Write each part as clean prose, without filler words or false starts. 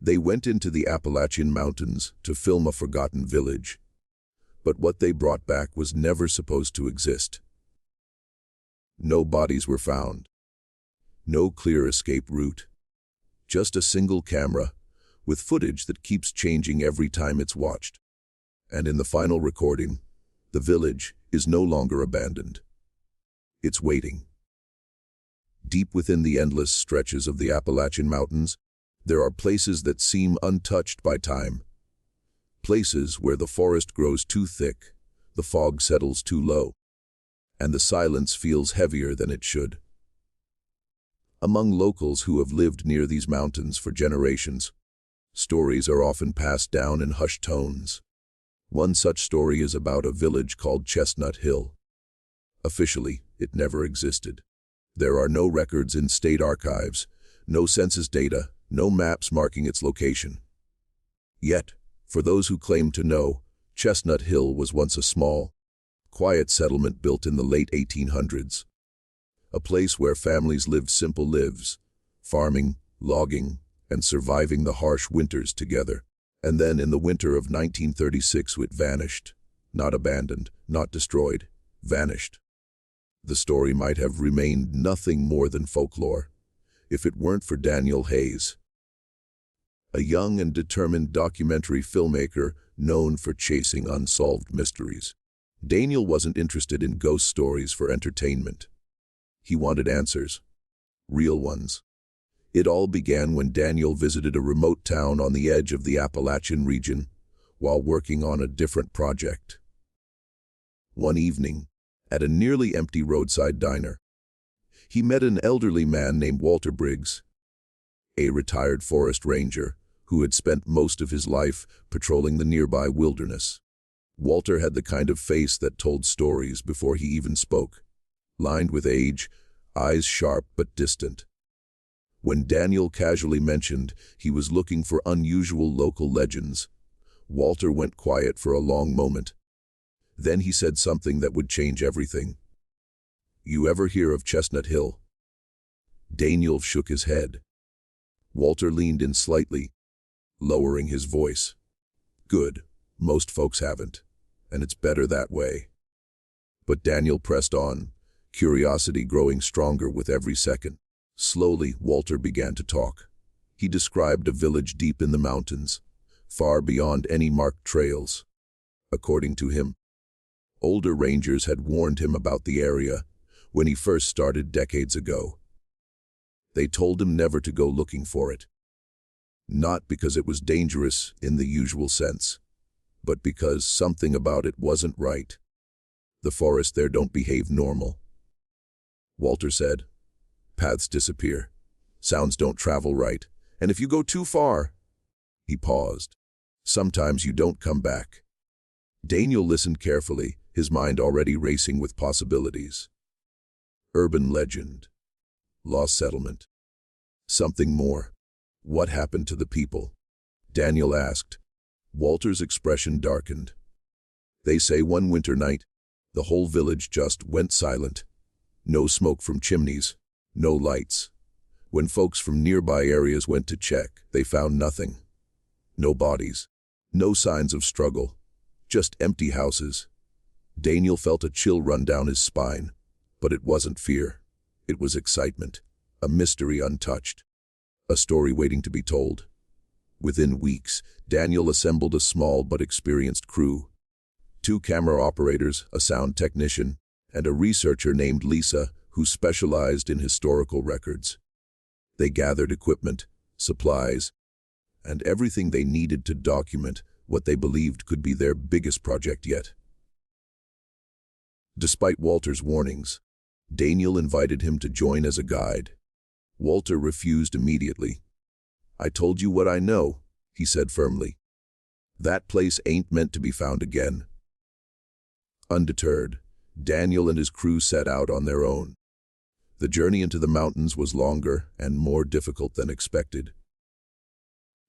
They went into the Appalachian Mountains to film a forgotten village. But what they brought back was never supposed to exist. No bodies were found. No clear escape route. Just a single camera, with footage that keeps changing every time it's watched. And in the final recording, the village is no longer abandoned. It's waiting. Deep within the endless stretches of the Appalachian Mountains, there are places that seem untouched by time. Places where the forest grows too thick, the fog settles too low, and the silence feels heavier than it should. Among locals who have lived near these mountains for generations, stories are often passed down in hushed tones. One such story is about a village called Chestnut Hill. Officially, it never existed. There are no records in state archives, no census data, no maps marking its location. Yet, for those who claim to know, Chestnut Hill was once a small, quiet settlement built in the late 1800s. A place where families lived simple lives, farming, logging, and surviving the harsh winters together. And then in the winter of 1936 it vanished. Not abandoned, not destroyed, vanished. The story might have remained nothing more than folklore, if it weren't for Daniel Hayes, a young and determined documentary filmmaker known for chasing unsolved mysteries. Daniel wasn't interested in ghost stories for entertainment. He wanted answers, real ones. It all began when Daniel visited a remote town on the edge of the Appalachian region while working on a different project. One evening, at a nearly empty roadside diner, he met an elderly man named Walter Briggs, a retired forest ranger who had spent most of his life patrolling the nearby wilderness. Walter had the kind of face that told stories before he even spoke, lined with age, eyes sharp but distant. When Daniel casually mentioned he was looking for unusual local legends, Walter went quiet for a long moment. Then he said something that would change everything. "You ever hear of Chestnut Hill?" Daniel shook his head. Walter leaned in slightly, lowering his voice. "Good, most folks haven't, and it's better that way." But Daniel pressed on, curiosity growing stronger with every second. Slowly, Walter began to talk. He described a village deep in the mountains, far beyond any marked trails. According to him, older rangers had warned him about the area when he first started decades ago. They told him never to go looking for it. Not because it was dangerous in the usual sense, but because something about it wasn't right. The forest there don't behave normal. Walter said, "Paths disappear, sounds don't travel right, and if you go too far..." He paused. "Sometimes you don't come back." Daniel listened carefully, his mind already racing with possibilities. Urban legend. Lost settlement. Something more. What happened to the people? Daniel asked. Walter's expression darkened. "They say one winter night, the whole village just went silent. No smoke from chimneys, no lights. When folks from nearby areas went to check, they found nothing. No bodies, no signs of struggle, just empty houses." Daniel felt a chill run down his spine, but it wasn't fear. It was excitement, a mystery untouched, a story waiting to be told. Within weeks, Daniel assembled a small but experienced crew. 2 camera operators, a sound technician, and a researcher named Lisa who specialized in historical records. They gathered equipment, supplies, and everything they needed to document what they believed could be their biggest project yet. Despite Walter's warnings, Daniel invited him to join as a guide. Walter refused immediately. "I told you what I know," he said firmly. "That place ain't meant to be found again." Undeterred, Daniel and his crew set out on their own. The journey into the mountains was longer and more difficult than expected.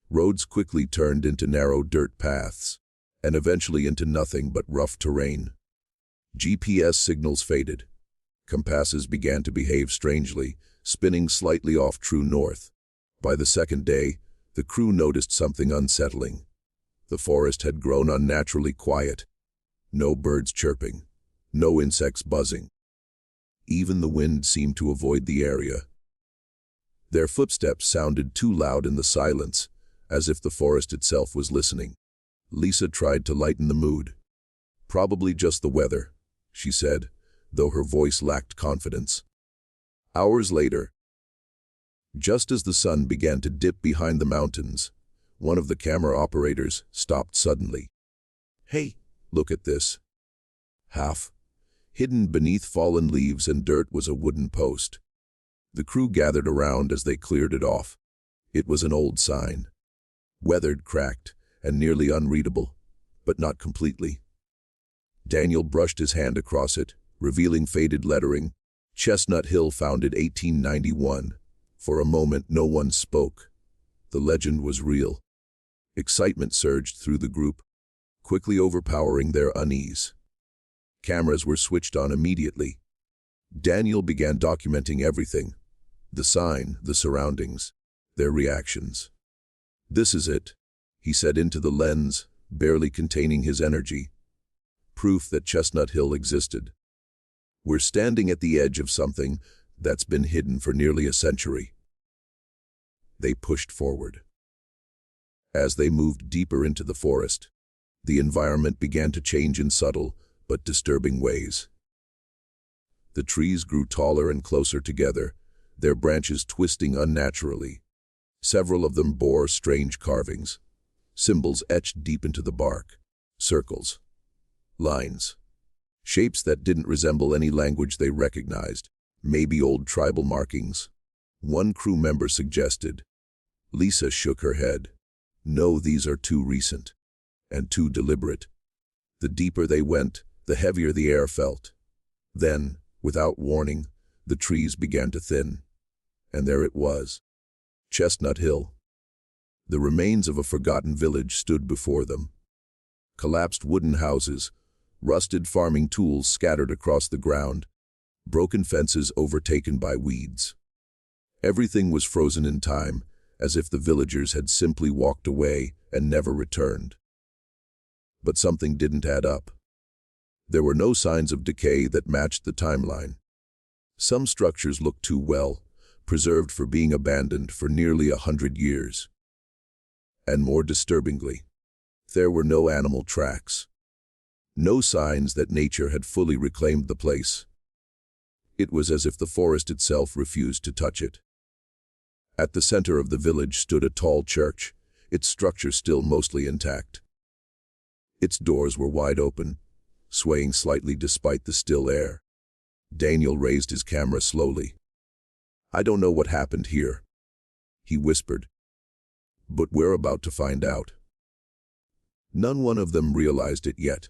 Roads quickly turned into narrow dirt paths, and eventually into nothing but rough terrain. GPS signals faded. Compasses began to behave strangely, spinning slightly off true north. By the second day, The crew noticed something unsettling. The forest had grown unnaturally quiet. No birds chirping, no insects buzzing. Even the wind seemed to avoid the area. Their footsteps sounded too loud in the silence, as if the forest itself was listening. Lisa tried to lighten the mood. "Probably just the weather," she said, though her voice lacked confidence. Hours later, just as the sun began to dip behind the mountains, one of the camera operators stopped suddenly. "Hey, look at this." Hidden beneath fallen leaves and dirt was a wooden post. The crew gathered around as they cleared it off. It was an old sign. Weathered, cracked, and nearly unreadable, but not completely. Daniel brushed his hand across it, revealing faded lettering. Chestnut Hill, founded 1891. For a moment, no one spoke. The legend was real. Excitement surged through the group, quickly overpowering their unease. Cameras were switched on immediately. Daniel began documenting everything. The sign, the surroundings, their reactions. "This is it," he said into the lens, barely containing his energy. "Proof that Chestnut Hill existed. We're standing at the edge of something that's been hidden for nearly a century." They pushed forward. As they moved deeper into the forest, the environment began to change in subtle but disturbing ways. The trees grew taller and closer together, their branches twisting unnaturally. Several of them bore strange carvings, symbols etched deep into the bark, circles, lines, shapes that didn't resemble any language they recognized, maybe old tribal markings. One crew member suggested. Lisa shook her head. "No, these are too recent, and too deliberate." The deeper they went, the heavier the air felt. Then, without warning, the trees began to thin. And there it was. Chestnut Hill. The remains of a forgotten village stood before them. Collapsed wooden houses, rusted farming tools scattered across the ground, broken fences overtaken by weeds. Everything was frozen in time, as if the villagers had simply walked away and never returned. But something didn't add up. There were no signs of decay that matched the timeline. Some structures looked too well, preserved for being abandoned for nearly 100 years. And more disturbingly, there were no animal tracks. No signs that nature had fully reclaimed the place. It was as if the forest itself refused to touch it. At the center of the village stood a tall church, its structure still mostly intact. Its doors were wide open, swaying slightly despite the still air. Daniel raised his camera slowly. "I don't know what happened here," he whispered. "But we're about to find out." None one of them realized it yet.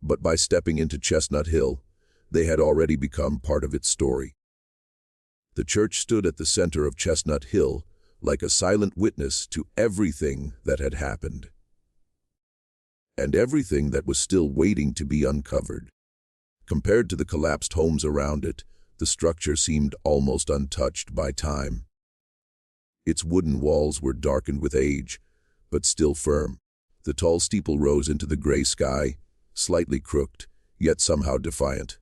But by stepping into Chestnut Hill, they had already become part of its story. The church stood at the center of Chestnut Hill, like a silent witness to everything that had happened. And everything that was still waiting to be uncovered. Compared to the collapsed homes around it, the structure seemed almost untouched by time. Its wooden walls were darkened with age, but still firm. The tall steeple rose into the gray sky, slightly crooked, yet somehow defiant.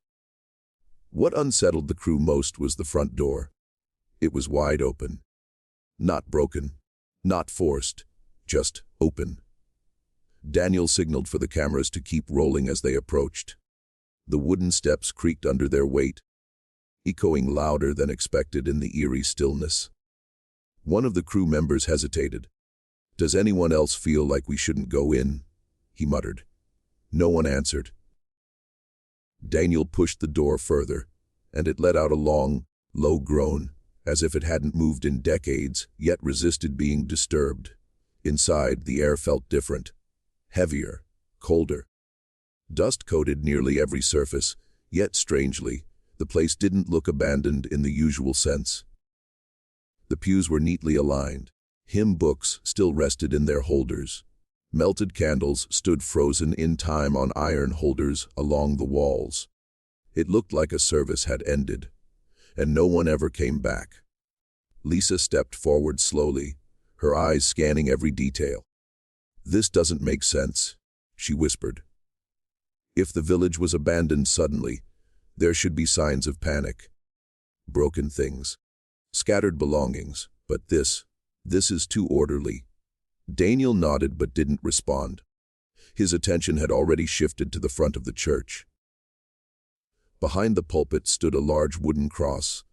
What unsettled the crew most was the front door. It was wide open. Not broken, not forced, just open. Daniel signaled for the cameras to keep rolling as they approached. The wooden steps creaked under their weight, echoing louder than expected in the eerie stillness. One of the crew members hesitated. "Does anyone else feel like we shouldn't go in?" he muttered. No one answered. Daniel pushed the door further, and it let out a long, low groan, as if it hadn't moved in decades, yet resisted being disturbed. Inside, the air felt different, heavier, colder. Dust coated nearly every surface, yet strangely, the place didn't look abandoned in the usual sense. The pews were neatly aligned. Hymn books still rested in their holders. Melted candles stood frozen in time on iron holders along the walls. It looked like a service had ended, and no one ever came back. Lisa stepped forward slowly, her eyes scanning every detail. "This doesn't make sense," she whispered. "If the village was abandoned suddenly, there should be signs of panic. Broken things, scattered belongings, but this is too orderly." Daniel nodded but didn't respond. His attention had already shifted to the front of the church. Behind the pulpit stood a large wooden cross,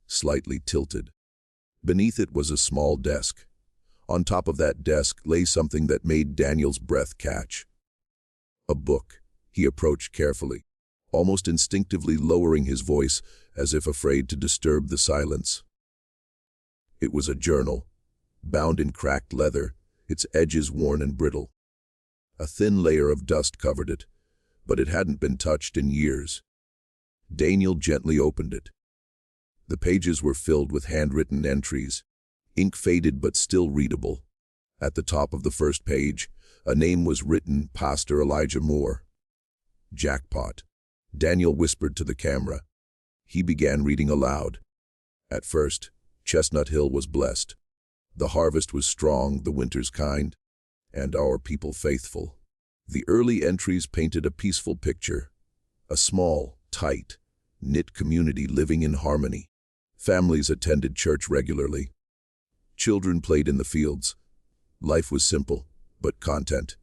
slightly tilted. Beneath it was a small desk. On top of that desk lay something that made Daniel's breath catch. A book. He approached carefully, almost instinctively lowering his voice as if afraid to disturb the silence. It was a journal, bound in cracked leather, its edges worn and brittle. A thin layer of dust covered it, but it hadn't been touched in years. Daniel gently opened it. The pages were filled with handwritten entries, ink faded but still readable. At the top of the first page, a name was written, Pastor Elijah Moore. Jackpot, Daniel whispered to the camera. He began reading aloud. At first, Chestnut Hill was blessed. The harvest was strong, the winters kind, and our people faithful. The early entries painted a peaceful picture. A small, tight, knit community living in harmony. Families attended church regularly. Children played in the fields. Life was simple, but content.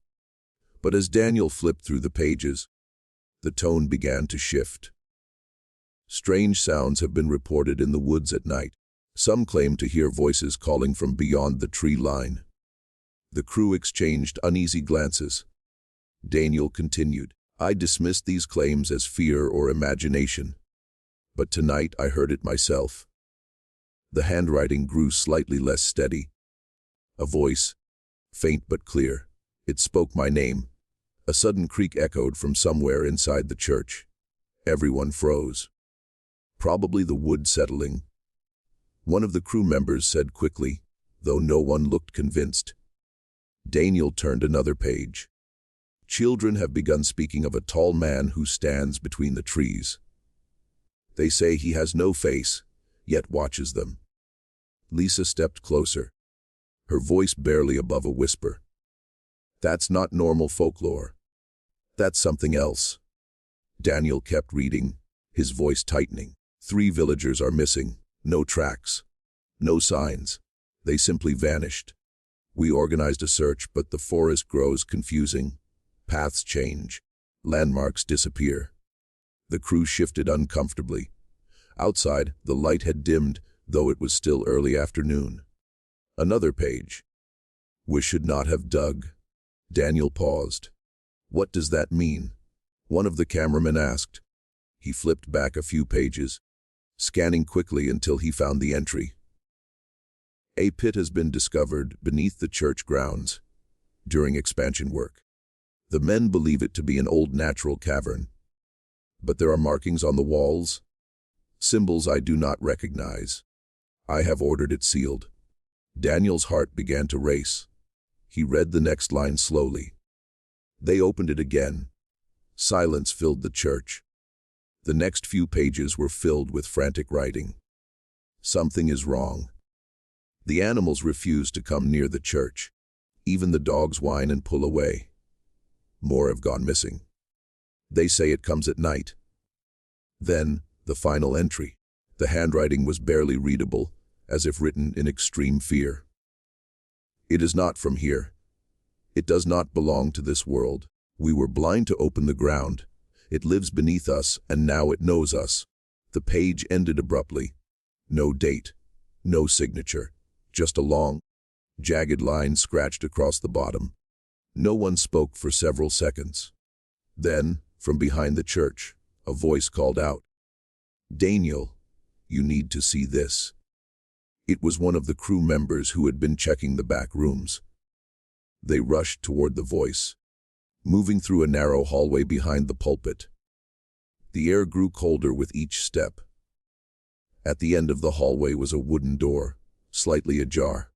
But as Daniel flipped through the pages, the tone began to shift. Strange sounds have been reported in the woods at night. Some claim to hear voices calling from beyond the tree line. The crew exchanged uneasy glances. Daniel continued, "I dismissed these claims as fear or imagination. But tonight I heard it myself." The handwriting grew slightly less steady. A voice, faint but clear. It spoke my name. A sudden creak echoed from somewhere inside the church. Everyone froze. Probably the wood settling. One of the crew members said quickly, though no one looked convinced. Daniel turned another page. Children have begun speaking of a tall man who stands between the trees. They say he has no face, yet watches them. Lisa stepped closer, her voice barely above a whisper. "That's not normal folklore. That's something else." Daniel kept reading, his voice tightening. 3 villagers are missing. No tracks. No signs. They simply vanished. We organized a search, but the forest grows confusing. Paths change. Landmarks disappear. The crew shifted uncomfortably. Outside, the light had dimmed, though it was still early afternoon. Another page. "We should not have dug." Daniel paused. "What does that mean?" one of the cameramen asked. He flipped back a few pages, scanning quickly until he found the entry. "A pit has been discovered beneath the church grounds during expansion work. The men believe it to be an old natural cavern. But there are markings on the walls, symbols I do not recognize. I have ordered it sealed." Daniel's heart began to race. He read the next line slowly. They opened it again. Silence filled the church. The next few pages were filled with frantic writing. "Something is wrong. The animals refuse to come near the church. Even the dogs whine and pull away. More have gone missing. They say it comes at night." Then, the final entry. The handwriting was barely readable, as if written in extreme fear. "It is not from here. It does not belong to this world. We were blind to open the ground. It lives beneath us, and now it knows us." The page ended abruptly. No date, no signature, just a long, jagged line scratched across the bottom. No one spoke for several seconds. Then, from behind the church, a voice called out, "Daniel, you need to see this." It was one of the crew members who had been checking the back rooms. They rushed toward the voice, moving through a narrow hallway behind the pulpit. The air grew colder with each step. At the end of the hallway was a wooden door, slightly ajar,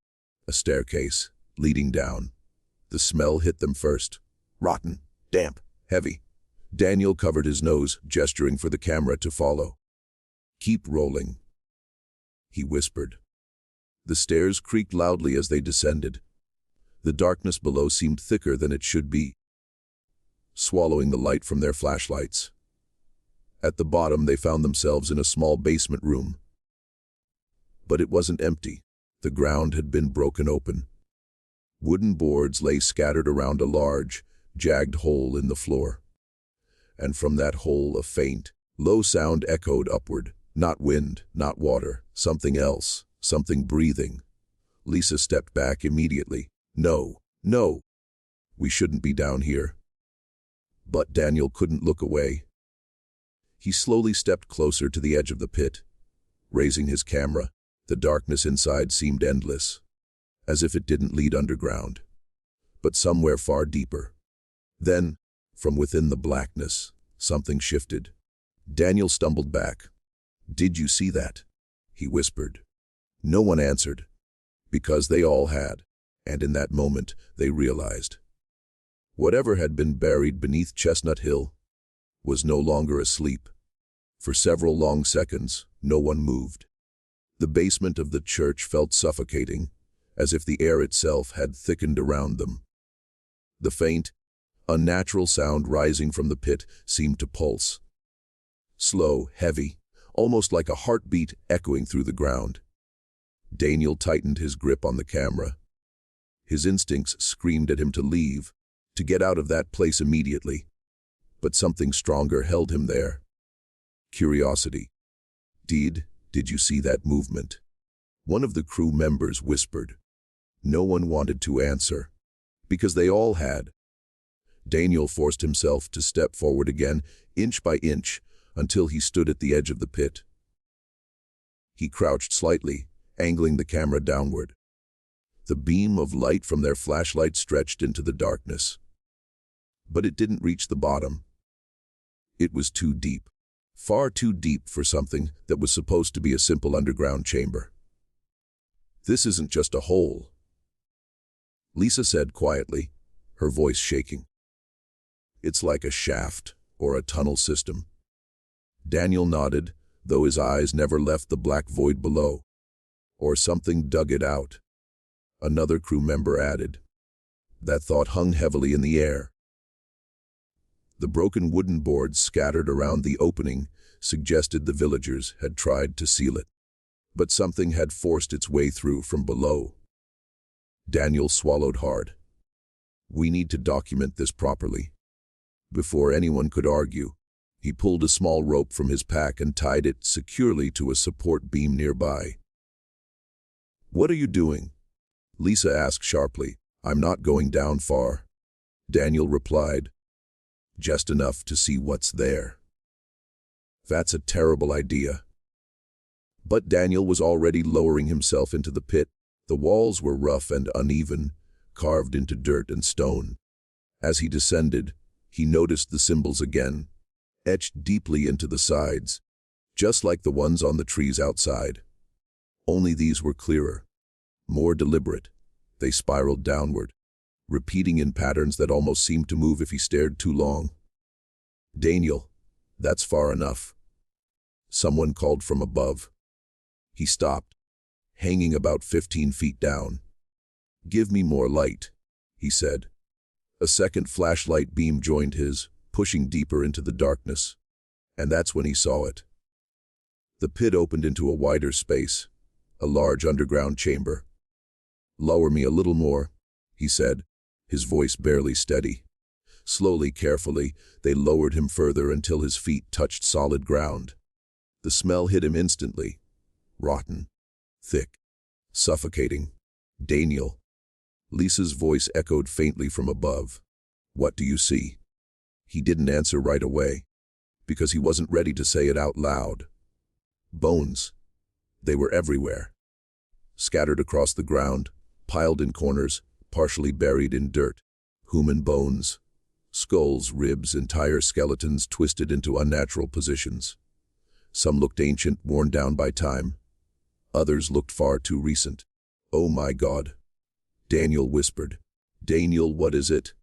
a staircase, leading down. The smell hit them first. Rotten, damp, heavy. Daniel covered his nose, gesturing for the camera to follow. "Keep rolling," he whispered. The stairs creaked loudly as they descended. The darkness below seemed thicker than it should be, swallowing the light from their flashlights. At the bottom, they found themselves in a small basement room. But it wasn't empty. The ground had been broken open. Wooden boards lay scattered around a large, jagged hole in the floor. And from that hole a faint, low sound echoed upward. Not wind, not water, something else, something breathing. Lisa stepped back immediately. No, no, we shouldn't be down here. But Daniel couldn't look away. He slowly stepped closer to the edge of the pit, raising his camera. The darkness inside seemed endless, as if it didn't lead underground, but somewhere far deeper. Then, from within the blackness, something shifted. Daniel stumbled back. "Did you see that?" he whispered. No one answered, because they all had, and in that moment they realized. Whatever had been buried beneath Chestnut Hill was no longer asleep. For several long seconds, no one moved. The basement of the church felt suffocating, as if the air itself had thickened around them. The faint, unnatural sound rising from the pit seemed to pulse. Slow, heavy, almost like a heartbeat echoing through the ground. Daniel tightened his grip on the camera. His instincts screamed at him to leave, to get out of that place immediately. But something stronger held him there. Curiosity. Did you see that movement?" One of the crew members whispered. No one wanted to answer, because they all had. Daniel forced himself to step forward again, inch by inch, until he stood at the edge of the pit. He crouched slightly, angling the camera downward. The beam of light from their flashlight stretched into the darkness. But it didn't reach the bottom. It was too deep. Far too deep for something that was supposed to be a simple underground chamber. "This isn't just a hole," Lisa said quietly, her voice shaking. "It's like a shaft or a tunnel system." Daniel nodded, though his eyes never left the black void below. "Or something dug it out," another crew member added. That thought hung heavily in the air. The broken wooden boards scattered around the opening suggested the villagers had tried to seal it, but something had forced its way through from below. Daniel swallowed hard. "We need to document this properly." Before anyone could argue, he pulled a small rope from his pack and tied it securely to a support beam nearby. "What are you doing?" Lisa asked sharply. "I'm not going down far," Daniel replied. "Just enough to see what's there." "That's a terrible idea." But Daniel was already lowering himself into the pit. The walls were rough and uneven, carved into dirt and stone. As he descended, he noticed the symbols again, etched deeply into the sides, just like the ones on the trees outside. Only these were clearer, more deliberate. They spiraled downward, repeating in patterns that almost seemed to move if he stared too long. "Daniel, that's far enough," someone called from above. He stopped, hanging about 15 feet down. "Give me more light," he said. A second flashlight beam joined his, pushing deeper into the darkness. And that's when he saw it. The pit opened into a wider space, a large underground chamber. "Lower me a little more," he said, his voice barely steady. Slowly, carefully, they lowered him further until his feet touched solid ground. The smell hit him instantly. Rotten, thick, suffocating. "Daniel." Lisa's voice echoed faintly from above. "What do you see?" He didn't answer right away, because he wasn't ready to say it out loud. Bones. They were everywhere. Scattered across the ground, piled in corners, partially buried in dirt. Human bones. Skulls, ribs, entire skeletons twisted into unnatural positions. Some looked ancient, worn down by time. Others looked far too recent. "Oh my God," Daniel whispered. "Daniel, what is it?"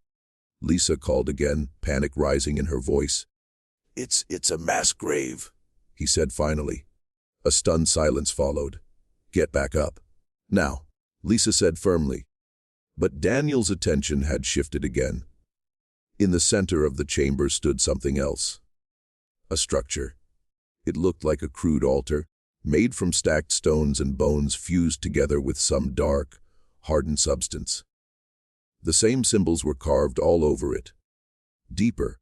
Lisa called again, panic rising in her voice. It's a mass grave," he said finally. A stunned silence followed. "Get back up," Now, Lisa said firmly. But Daniel's attention had shifted again. In the center of the chamber stood something else. A structure. It looked like a crude altar, made from stacked stones and bones fused together with some dark, hardened substance. The same symbols were carved all over it. Deeper,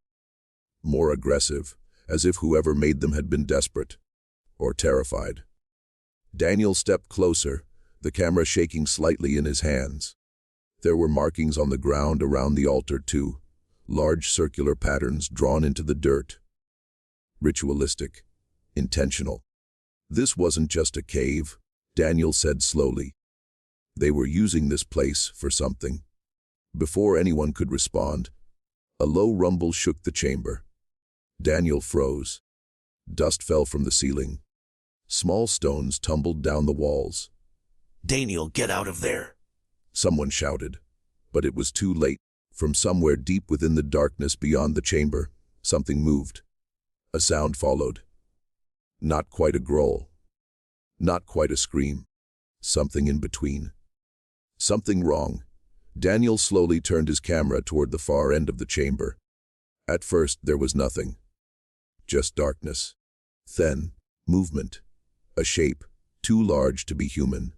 more aggressive, as if whoever made them had been desperate or terrified. Daniel stepped closer, the camera shaking slightly in his hands. There were markings on the ground around the altar too, large circular patterns drawn into the dirt. Ritualistic, intentional. This wasn't just a cave, Daniel said slowly. They were using this place for something. Before anyone could respond, a low rumble shook the chamber. Daniel froze. Dust fell from the ceiling. Small stones tumbled down the walls. "Daniel, get out of there!" Someone shouted, but it was too late. From somewhere deep within the darkness beyond the chamber, something moved. A sound followed. Not quite a growl. Not quite a scream. Something in between. Something wrong. Daniel slowly turned his camera toward the far end of the chamber. At first, there was nothing. Just darkness. Then, movement. A shape, too large to be human.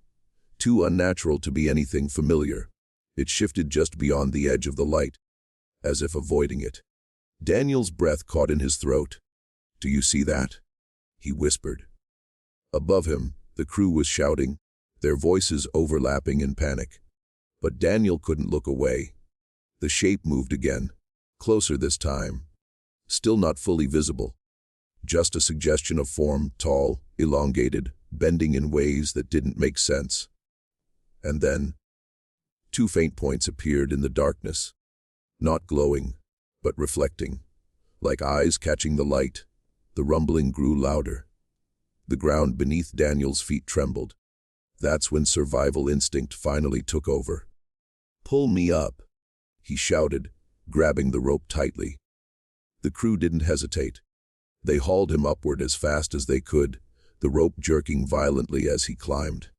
Too unnatural to be anything familiar. It shifted just beyond the edge of the light, as if avoiding it. Daniel's breath caught in his throat. "Do you see that?" he whispered. Above him, the crew was shouting, their voices overlapping in panic. But Daniel couldn't look away. The shape moved again, closer this time. Still not fully visible. Just a suggestion of form, tall, elongated, bending in ways that didn't make sense. And then, two faint points appeared in the darkness. Not glowing, but reflecting. Like eyes catching the light, the rumbling grew louder. The ground beneath Daniel's feet trembled. That's when survival instinct finally took over. "Pull me up," he shouted, grabbing the rope tightly. The crew didn't hesitate. They hauled him upward as fast as they could, the rope jerking violently as he climbed.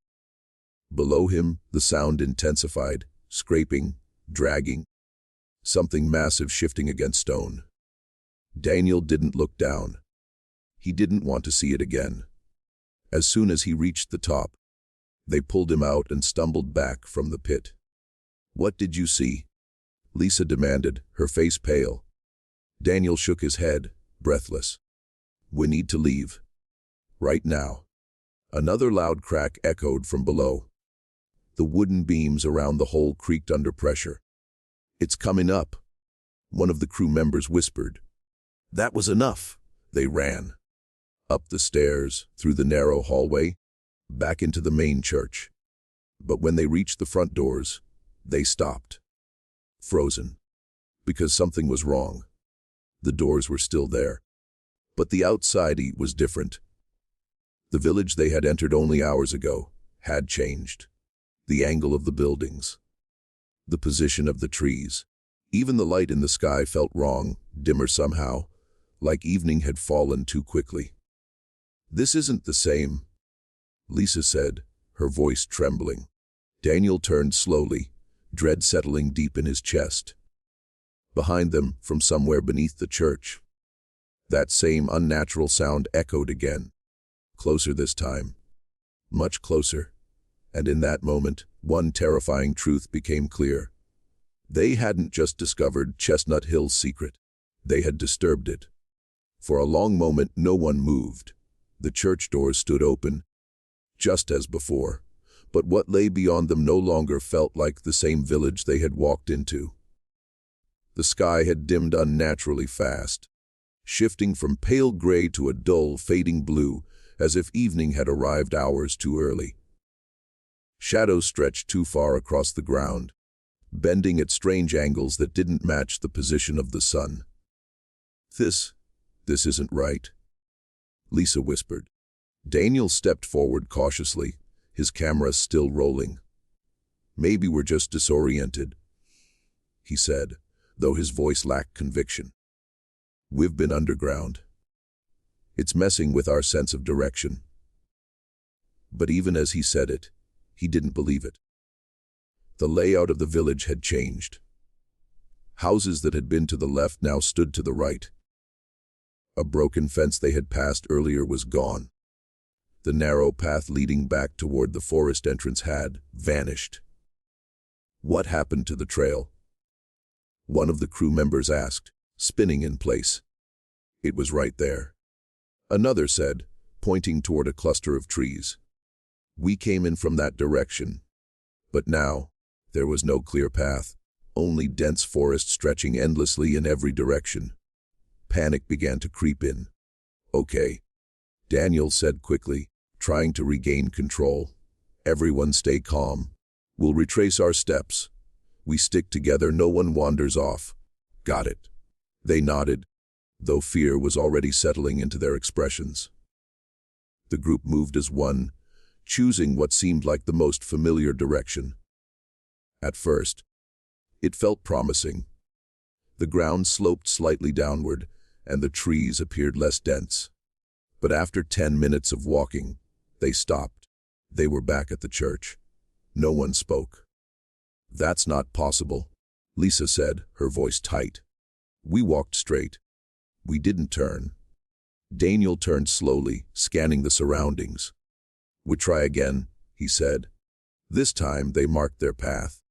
Below him, the sound intensified, scraping, dragging. Something massive shifting against stone. Daniel didn't look down. He didn't want to see it again. As soon as he reached the top, they pulled him out and stumbled back from the pit. "What did you see?" Lisa demanded, her face pale. Daniel shook his head, breathless. "We need to leave. Right now." Another loud crack echoed from below. The wooden beams around the hole creaked under pressure. "It's coming up," one of the crew members whispered. That was enough. They ran. Up the stairs, through the narrow hallway, back into the main church. But when they reached the front doors, they stopped. Frozen. Because something was wrong. The doors were still there. But the outside was different. The village they had entered only hours ago had changed. The angle of the buildings. The position of the trees. Even the light in the sky felt wrong, dimmer somehow, like evening had fallen too quickly. "This isn't the same," Lisa said, her voice trembling. Daniel turned slowly, dread settling deep in his chest. Behind them, from somewhere beneath the church, that same unnatural sound echoed again. Closer this time. Much closer. And in that moment, one terrifying truth became clear. They hadn't just discovered Chestnut Hill's secret. They had disturbed it. For a long moment, no one moved. The church doors stood open, just as before. But what lay beyond them no longer felt like the same village they had walked into. The sky had dimmed unnaturally fast, shifting from pale gray to a dull, fading blue, as if evening had arrived hours too early. Shadows stretched too far across the ground, bending at strange angles that didn't match the position of the sun. This isn't right," Lisa whispered. Daniel stepped forward cautiously, his camera still rolling. "Maybe we're just disoriented," he said, though his voice lacked conviction. "We've been underground. It's messing with our sense of direction." But even as he said it, He didn't believe it. The layout of the village had changed. Houses that had been to the left now stood to the right. A broken fence they had passed earlier was gone. The narrow path leading back toward the forest entrance had vanished. What happened to the trail? One of the crew members asked, spinning in place. It was right there. Another said, pointing toward a cluster of trees. We came in from that direction. But now, there was no clear path, only dense forest stretching endlessly in every direction. Panic began to creep in. Okay, Daniel said quickly, trying to regain control. Everyone stay calm. We'll retrace our steps. We stick together, no one wanders off. Got it. They nodded, though fear was already settling into their expressions. The group moved as one, choosing what seemed like the most familiar direction. At first, it felt promising. The ground sloped slightly downward, and the trees appeared less dense. But after 10 minutes of walking, they stopped. They were back at the church. No one spoke. That's not possible, Lisa said, her voice tight. We walked straight. We didn't turn. Daniel turned slowly, scanning the surroundings. We try again, he said. This time they marked their path.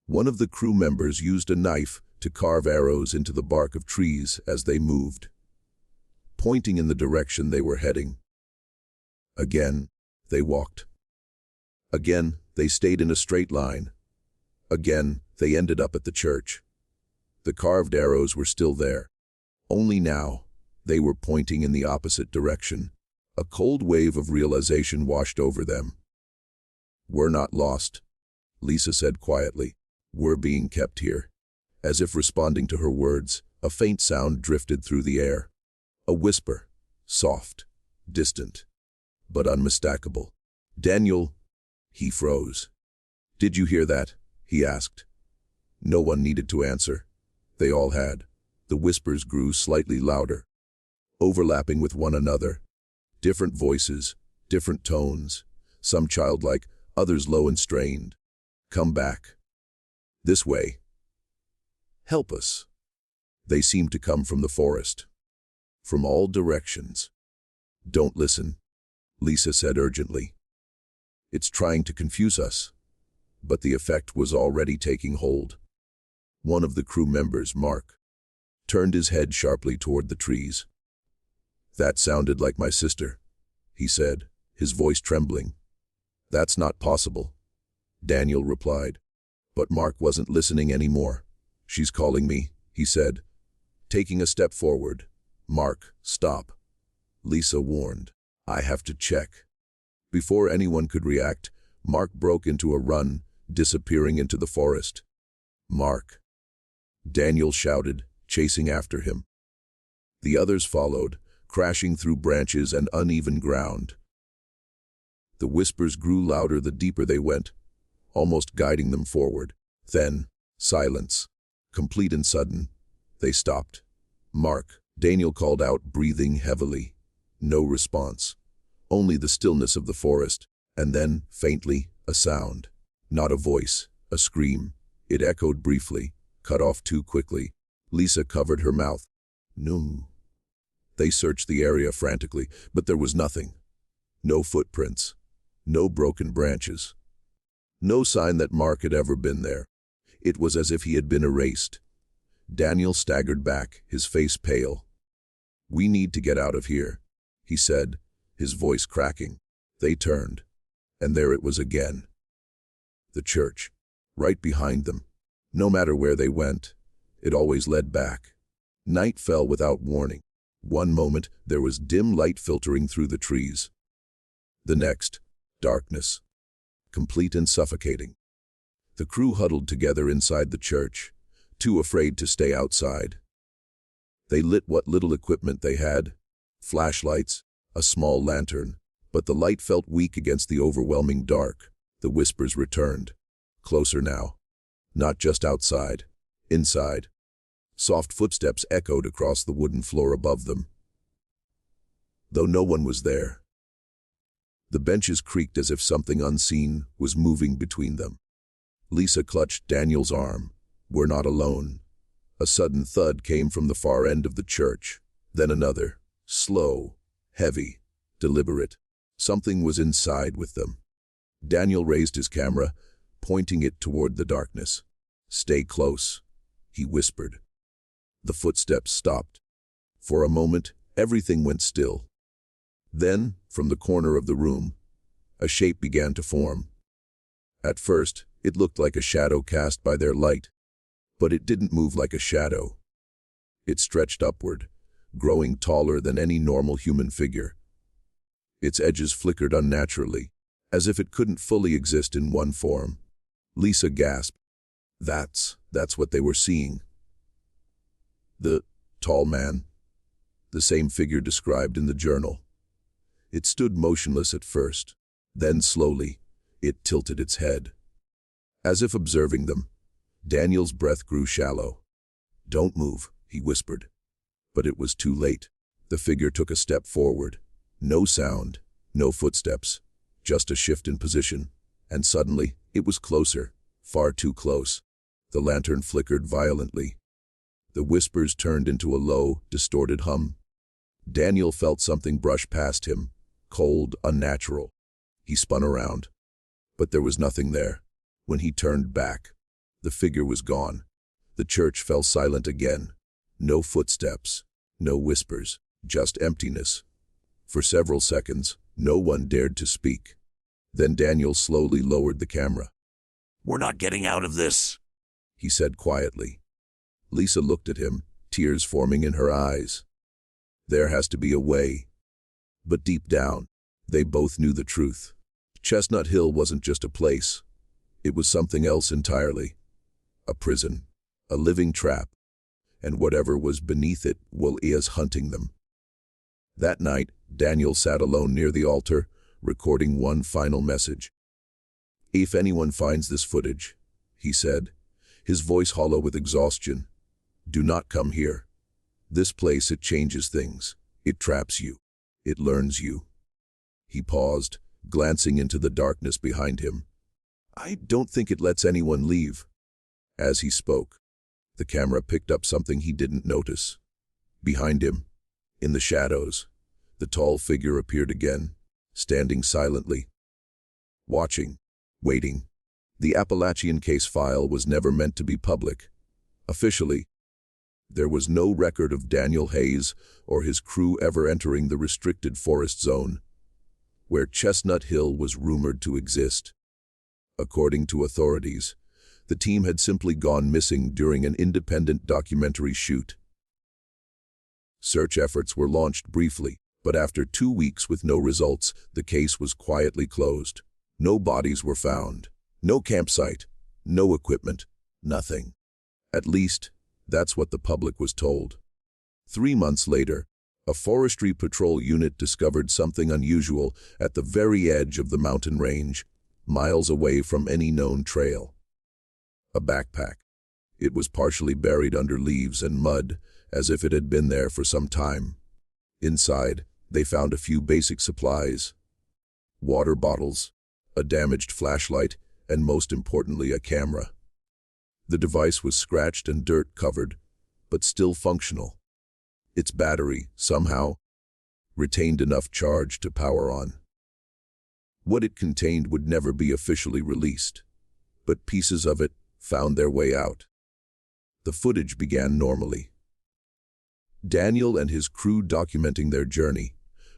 One of the crew members used a knife to carve arrows into the bark of trees as they moved, pointing in the direction they were heading. Again, they walked. Again, they stayed in a straight line. Again, they ended up at the church. The carved arrows were still there. Only now, they were pointing in the opposite direction. A cold wave of realization washed over them. We're not lost, Lisa said quietly. We're being kept here. As if responding to her words, a faint sound drifted through the air. A whisper, soft, distant, but unmistakable. Daniel, he froze. Did you hear that? He asked. No one needed to answer. They all had. The whispers grew slightly louder, overlapping with one another. Different voices, different tones, some childlike, others low and strained. Come back. This way. Help us. They seemed to come from the forest. From all directions. Don't listen, Lisa said urgently. It's trying to confuse us. But the effect was already taking hold. One of the crew members, Mark, turned his head sharply toward the trees. That sounded like my sister, he said, his voice trembling. That's not possible, Daniel replied. But Mark wasn't listening anymore. She's calling me, he said, taking a step forward. Mark, stop, Lisa warned. I have to check. Before anyone could react, Mark broke into a run, disappearing into the forest. Mark, Daniel shouted, chasing after him. The others followed, crashing through branches and uneven ground. The whispers grew louder the deeper they went, almost guiding them forward. Then, silence, complete and sudden. They stopped. Mark, Daniel called out, breathing heavily. No response. Only the stillness of the forest, and then, faintly, a sound. Not a voice, a scream. It echoed briefly, cut off too quickly. Lisa covered her mouth. No. They searched the area frantically, but there was nothing. No footprints. No broken branches. No sign that Mark had ever been there. It was as if he had been erased. Daniel staggered back, his face pale. We need to get out of here, he said, his voice cracking. They turned, and there it was again. The church, right behind them. No matter where they went, it always led back. Night fell without warning. One moment, there was dim light filtering through the trees. The next, darkness, complete and suffocating. The crew huddled together inside the church, too afraid to stay outside. They lit what little equipment they had, flashlights, a small lantern, but the light felt weak against the overwhelming dark. The whispers returned, closer now. Not just outside, inside. Soft footsteps echoed across the wooden floor above them. Though no one was there. The benches creaked as if something unseen was moving between them. Lisa clutched Daniel's arm. "We're not alone." A sudden thud came from the far end of the church. Then another. Slow, heavy, deliberate. Something was inside with them. Daniel raised his camera, pointing it toward the darkness. "Stay close," he whispered. The footsteps stopped. For a moment, everything went still. Then, from the corner of the room, a shape began to form. At first, it looked like a shadow cast by their light, but it didn't move like a shadow. It stretched upward, growing taller than any normal human figure. Its edges flickered unnaturally, as if it couldn't fully exist in one form. Lisa gasped. That's what they were seeing. The tall man, the same figure described in the journal. It stood motionless at first. Then slowly, it tilted its head. As if observing them, Daniel's breath grew shallow. "Don't move," he whispered. But it was too late. The figure took a step forward. No sound, no footsteps, just a shift in position. And suddenly, it was closer, far too close. The lantern flickered violently. The whispers turned into a low, distorted hum. Daniel felt something brush past him, cold, unnatural. He spun around, but there was nothing there. When he turned back, the figure was gone. The church fell silent again. No footsteps, no whispers, just emptiness. For several seconds, no one dared to speak. Then Daniel slowly lowered the camera. "We're not getting out of this," he said quietly. Lisa looked at him, tears forming in her eyes. There has to be a way. But deep down, they both knew the truth. Chestnut Hill wasn't just a place. It was something else entirely. A prison, a living trap, and whatever was beneath it is hunting them. That night, Daniel sat alone near the altar, recording one final message. "If anyone finds this footage," he said, his voice hollow with exhaustion, "do not come here. This place, it changes things. It traps you. It learns you." He paused, glancing into the darkness behind him. "I don't think it lets anyone leave." As he spoke, the camera picked up something he didn't notice. Behind him, in the shadows, the tall figure appeared again, standing silently. Watching, waiting. The Appalachian case file was never meant to be public. Officially, there was no record of Daniel Hayes or his crew ever entering the restricted forest zone, where Chestnut Hill was rumored to exist. According to authorities, the team had simply gone missing during an independent documentary shoot. Search efforts were launched briefly, but after 2 weeks with no results, the case was quietly closed. No bodies were found. No campsite. No equipment. Nothing. At least, that's what the public was told. 3 months later, a forestry patrol unit discovered something unusual at the very edge of the mountain range, miles away from any known trail. A backpack. It was partially buried under leaves and mud, as if it had been there for some time. Inside, they found a few basic supplies: water bottles, a damaged flashlight, and most importantly, a camera. The device was scratched and dirt-covered, but still functional. Its battery, somehow, retained enough charge to power on. What it contained would never be officially released, but pieces of it found their way out. The footage began normally. Daniel and his crew documenting their journey,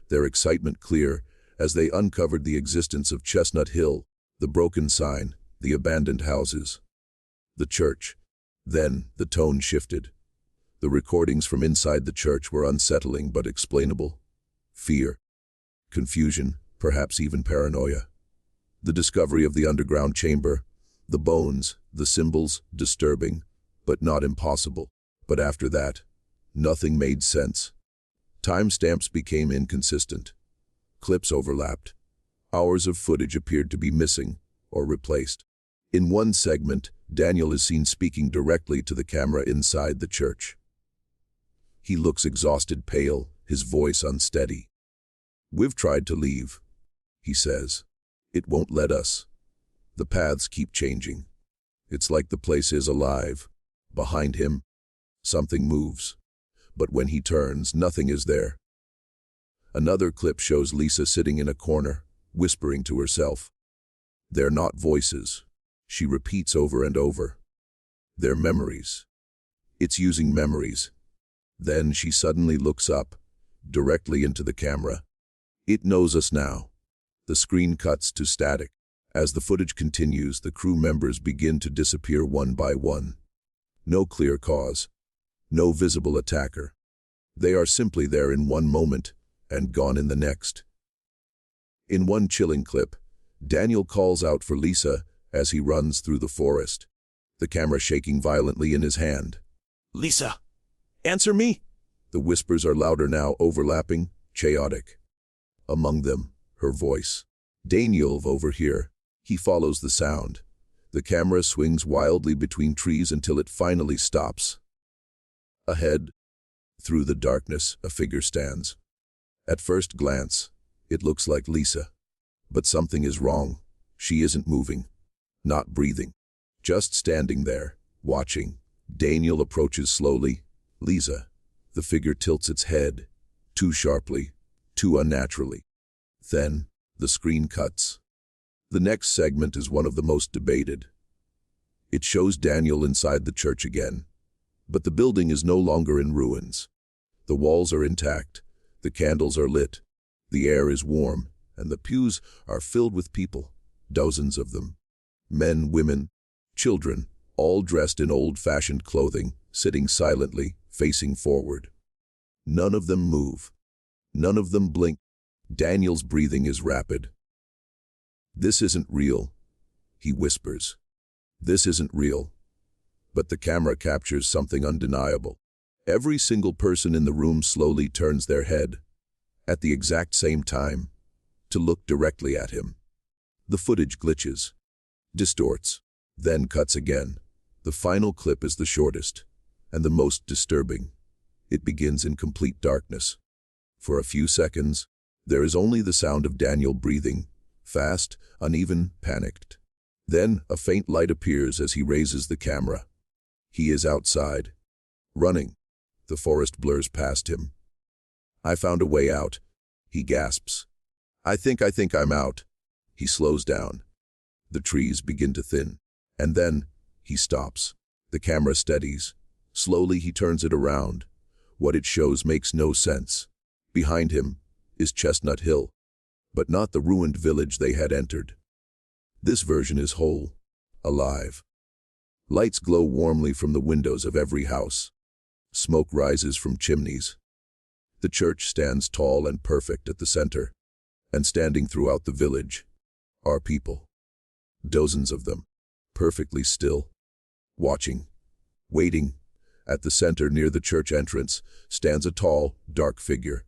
their excitement clear as they uncovered the existence of Chestnut Hill, the broken sign, the abandoned houses, the church. Then the tone shifted. The recordings from inside the church were unsettling but explainable. Fear, confusion, perhaps even paranoia. The discovery of the underground chamber, the bones, the symbols, disturbing, but not impossible. But after that, nothing made sense. Timestamps became inconsistent. Clips overlapped. Hours of footage appeared to be missing or replaced. In one segment, Daniel is seen speaking directly to the camera inside the church. He looks exhausted, pale, his voice unsteady. "We've tried to leave," he says. It won't let us. The paths keep changing. It's like the place is alive. Behind him, something moves. But when he turns, nothing is there. Another clip shows Lisa sitting in a corner, whispering to herself. They're not voices, she repeats over and over. They're memories. It's using memories. Then she suddenly looks up, directly into the camera. It knows us now. The screen cuts to static. As the footage continues, the crew members begin to disappear one by one. No clear cause. No visible attacker. They are simply there in one moment and gone in the next. In one chilling clip, Daniel calls out for Lisa as he runs through the forest, the camera shaking violently in his hand. Lisa, answer me! The whispers are louder now, overlapping, chaotic. Among them, her voice. Daniel, over here. He follows the sound. The camera swings wildly between trees until it finally stops. Ahead, through the darkness, a figure stands. At first glance, it looks like Lisa. But something is wrong. She isn't moving, not breathing, just standing there, watching. Daniel approaches slowly. Lisa. The figure tilts its head, too sharply, too unnaturally. Then, the screen cuts. The next segment is one of the most debated. It shows Daniel inside the church again. But the building is no longer in ruins. The walls are intact, the candles are lit, the air is warm, and the pews are filled with people, dozens of them. Men, women, children, all dressed in old-fashioned clothing, sitting silently, facing forward. None of them move. None of them blink. Daniel's breathing is rapid. This isn't real, he whispers. This isn't real. But the camera captures something undeniable. Every single person in the room slowly turns their head, at the exact same time, to look directly at him. The footage glitches, distorts, then cuts again. The final clip is the shortest, and the most disturbing. It begins in complete darkness. For a few seconds, there is only the sound of Daniel breathing, fast, uneven, panicked. Then a faint light appears as he raises the camera. He is outside, running. The forest blurs past him. I found a way out, he gasps. I think I'm out. He slows down. The trees begin to thin. And then, he stops. The camera steadies. Slowly he turns it around. What it shows makes no sense. Behind him is Chestnut Hill, but not the ruined village they had entered. This version is whole, alive. Lights glow warmly from the windows of every house. Smoke rises from chimneys. The church stands tall and perfect at the center, and standing throughout the village are people. Dozens of them, perfectly still, watching, waiting. At the center near the church entrance stands a tall, dark figure.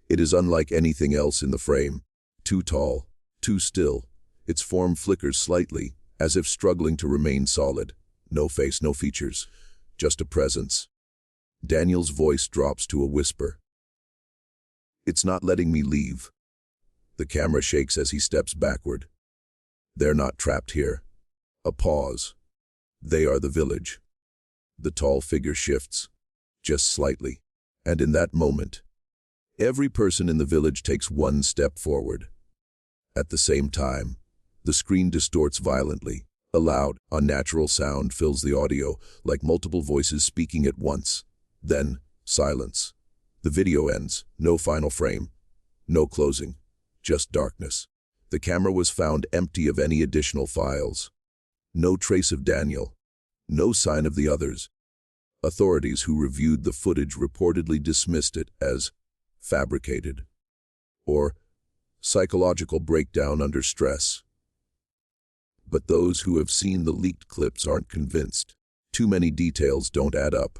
It is unlike anything else in the frame. Too tall, too still. Its form flickers slightly, as if struggling to remain solid. No face, no features, just a presence. Daniel's voice drops to a whisper. It's not letting me leave. The camera shakes as he steps backward. They're not trapped here. A pause. They are the village. The tall figure shifts, just slightly, and in that moment, every person in the village takes one step forward. At the same time, the screen distorts violently. A loud, unnatural sound fills the audio, like multiple voices speaking at once. Then, silence. The video ends. No final frame. No closing. Just darkness. The camera was found empty of any additional files. No trace of Daniel. No sign of the others. Authorities who reviewed the footage reportedly dismissed it as fabricated or psychological breakdown under stress. But those who have seen the leaked clips aren't convinced. Too many details don't add up.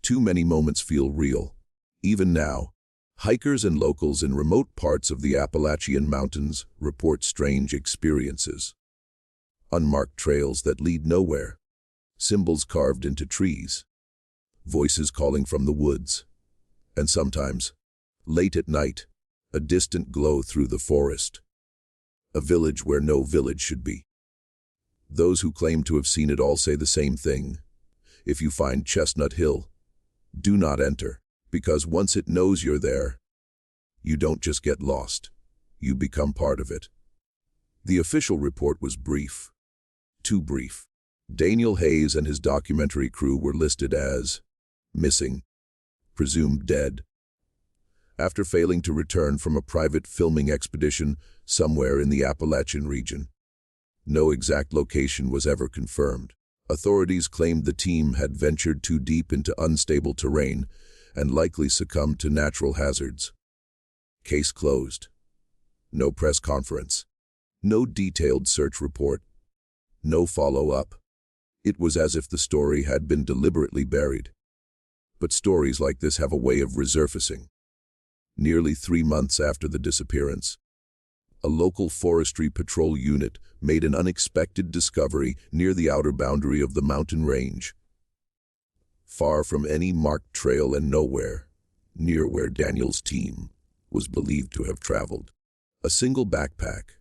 Too many moments feel real. Even now, hikers and locals in remote parts of the Appalachian Mountains report strange experiences. Unmarked trails that lead nowhere. Symbols carved into trees. Voices calling from the woods. And sometimes, late at night, a distant glow through the forest. a village where no village should be. Those who claim to have seen it all say the same thing. If you find Chestnut Hill, do not enter, because once it knows you're there, you don't just get lost, you become part of it. The official report was brief. Too brief. Daniel Hayes and his documentary crew were listed as missing, presumed dead, after failing to return from a private filming expedition somewhere in the Appalachian region. No exact location was ever confirmed. Authorities claimed the team had ventured too deep into unstable terrain and likely succumbed to natural hazards. Case closed. No press conference. No detailed search report. No follow-up. It was as if the story had been deliberately buried. But stories like this have a way of resurfacing. Nearly 3 months after the disappearance, a local forestry patrol unit made an unexpected discovery near the outer boundary of the mountain range. Far from any marked trail and nowhere, near where Daniel's team was believed to have traveled. A single backpack.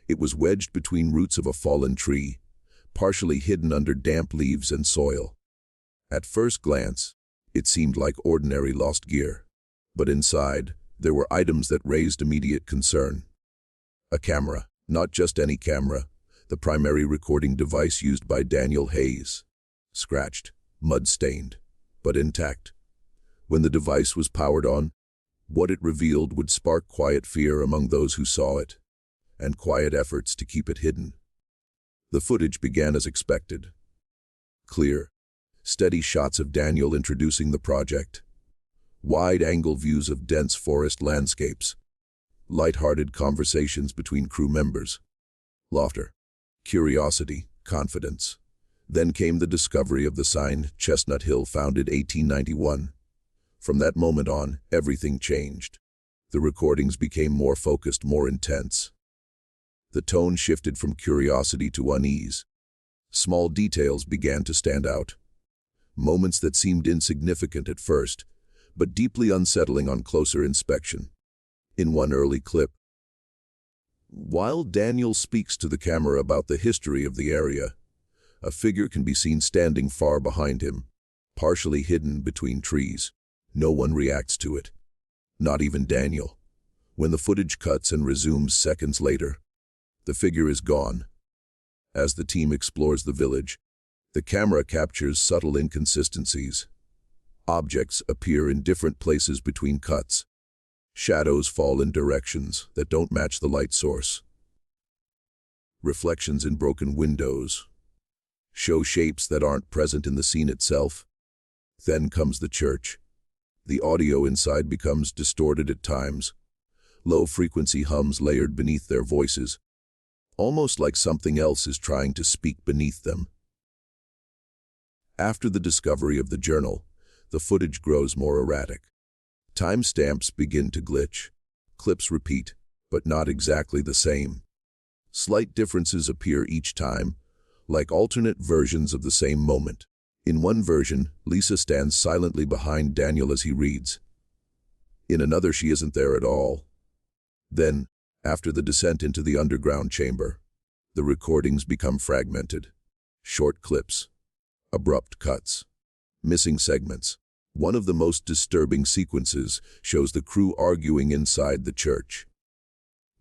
It was wedged between roots of a fallen tree, partially hidden under damp leaves and soil. At first glance, it seemed like ordinary lost gear, but inside, there were items that raised immediate concern. A camera, not just any camera, the primary recording device used by Daniel Hayes. Scratched, mud-stained, but intact. When the device was powered on, what it revealed would spark quiet fear among those who saw it, and quiet efforts to keep it hidden. The footage began as expected. Clear, steady shots of Daniel introducing the project. Wide-angle views of dense forest landscapes. Light-hearted conversations between crew members. Laughter, curiosity, confidence. Then came the discovery of the sign Chestnut Hill, founded 1891. From that moment on, everything changed. The recordings became more focused, more intense. The tone shifted from curiosity to unease. Small details began to stand out. Moments that seemed insignificant at first, but deeply unsettling on closer inspection. In one early clip, while Daniel speaks to the camera about the history of the area, a figure can be seen standing far behind him, partially hidden between trees. No one reacts to it. Not even Daniel. When the footage cuts and resumes seconds later, the figure is gone. As the team explores the village, the camera captures subtle inconsistencies. Objects appear in different places between cuts. Shadows fall in directions that don't match the light source. Reflections in broken windows show shapes that aren't present in the scene itself. Then comes the church. The audio inside becomes distorted at times. Low-frequency hums layered beneath their voices, almost like something else is trying to speak beneath them. After the discovery of the journal, the footage grows more erratic. Timestamps begin to glitch. Clips repeat, but not exactly the same. Slight differences appear each time, like alternate versions of the same moment. In one version, Lisa stands silently behind Daniel as he reads. In another, she isn't there at all. Then, after the descent into the underground chamber, the recordings become fragmented. Short clips, abrupt cuts, missing segments. One of the most disturbing sequences shows the crew arguing inside the church.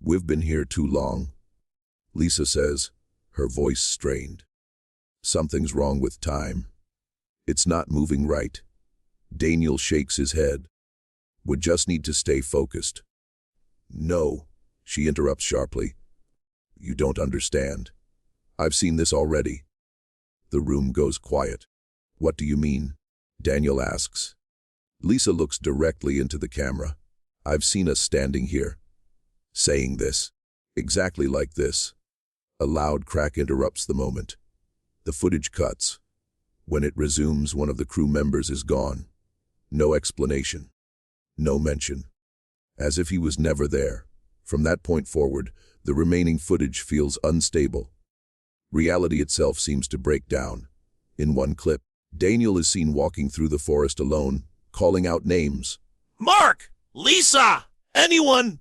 "We've been here too long," Lisa says, her voice strained. "Something's wrong with time. It's not moving right." Daniel shakes his head. "We just need to stay focused." "No," she interrupts sharply. "You don't understand. I've seen this already." The room goes quiet. "What do you mean?" Daniel asks. Lisa looks directly into the camera. "I've seen us standing here, saying this, exactly like this." A loud crack interrupts the moment. The footage cuts. When it resumes, one of the crew members is gone. No explanation. No mention. As if he was never there. From that point forward, the remaining footage feels unstable. Reality itself seems to break down. In one clip, Daniel is seen walking through the forest alone, calling out names. "Mark! Lisa! Anyone!"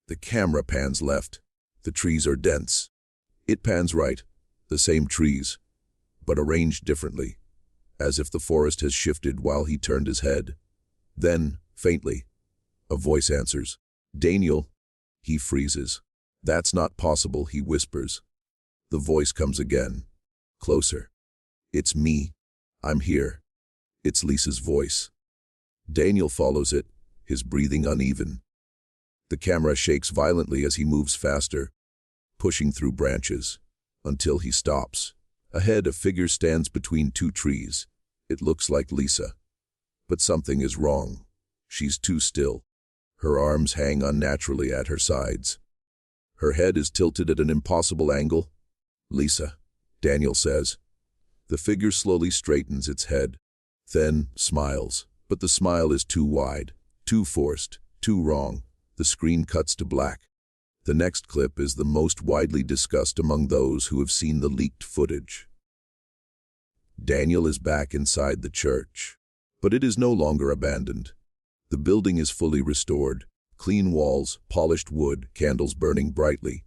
The camera pans left. The trees are dense. It pans right, the same trees, but arranged differently, as if the forest has shifted while he turned his head. Then, faintly, a voice answers. "Daniel." He freezes. "That's not possible," he whispers. The voice comes again, closer. "It's me. I'm here." It's Lisa's voice. Daniel follows it, his breathing uneven. The camera shakes violently as he moves faster, pushing through branches, until he stops. Ahead, a figure stands between two trees. It looks like Lisa. But something is wrong. She's too still. Her arms hang unnaturally at her sides. Her head is tilted at an impossible angle. "Lisa," Daniel says. The figure slowly straightens its head, then smiles. But the smile is too wide, too forced, too wrong. The screen cuts to black. The next clip is the most widely discussed among those who have seen the leaked footage. Daniel is back inside the church, but it is no longer abandoned. The building is fully restored. Clean walls, polished wood, candles burning brightly.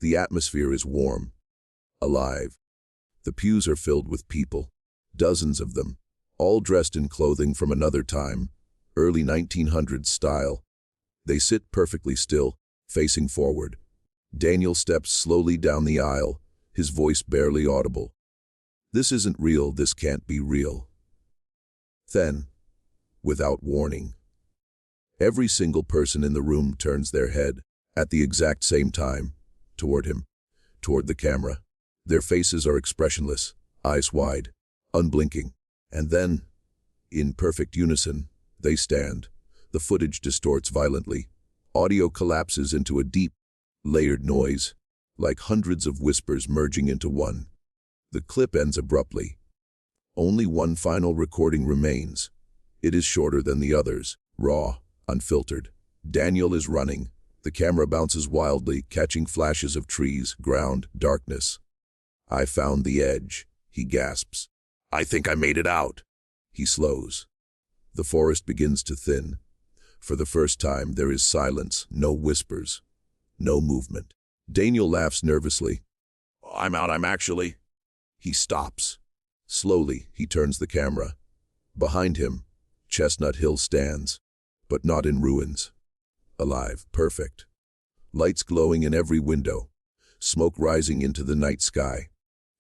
The atmosphere is warm, alive. The pews are filled with people, dozens of them, all dressed in clothing from another time, early 1900s style. They sit perfectly still, facing forward. Daniel steps slowly down the aisle, his voice barely audible. "This isn't real, this can't be real." Then, without warning, every single person in the room turns their head, at the exact same time, toward him, toward the camera. Their faces are expressionless, eyes wide, unblinking. And then, in perfect unison, they stand. The footage distorts violently. Audio collapses into a deep, layered noise, like hundreds of whispers merging into one. The clip ends abruptly. Only one final recording remains. It is shorter than the others, raw, unfiltered. Daniel is running. The camera bounces wildly, catching flashes of trees, ground, darkness. "I found the edge," he gasps. "I think I made it out." He slows. The forest begins to thin. For the first time, there is silence, no whispers, no movement. Daniel laughs nervously. I'm actually." He stops. Slowly, he turns the camera. Behind him, Chestnut Hill stands, but not in ruins. Alive, perfect. Lights glowing in every window, smoke rising into the night sky.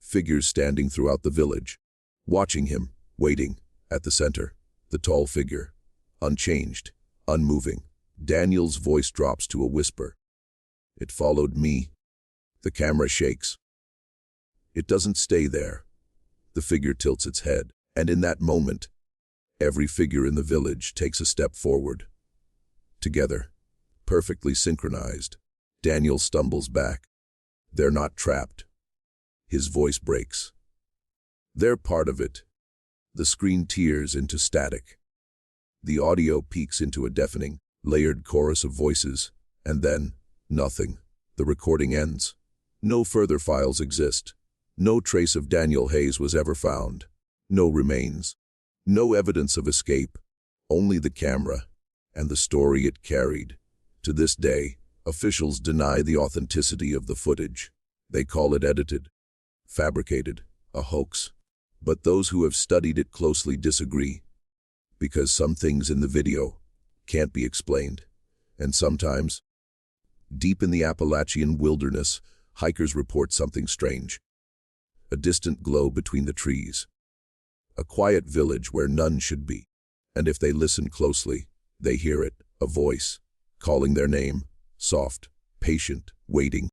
Figures standing throughout the village, watching him, waiting, at the center. The tall figure, unchanged, unmoving. Daniel's voice drops to a whisper. "It followed me." The camera shakes. It doesn't stay there. The figure tilts its head, and in that moment, every figure in the village takes a step forward. Together, perfectly synchronized, Daniel stumbles back. They're not trapped. His voice breaks. They're part of it. The screen tears into static. The audio peaks into a deafening, layered chorus of voices, and then, nothing. The recording ends. No further files exist. No trace of Daniel Hayes was ever found. No remains. No evidence of escape. Only the camera, and the story it carried. To this day, officials deny the authenticity of the footage. They call it edited, fabricated, a hoax. But those who have studied it closely disagree, because some things in the video can't be explained. And sometimes, deep in the Appalachian wilderness, hikers report something strange. A distant glow between the trees. A quiet village where none should be. And if they listen closely, they hear it, a voice, calling their name, soft, patient, waiting.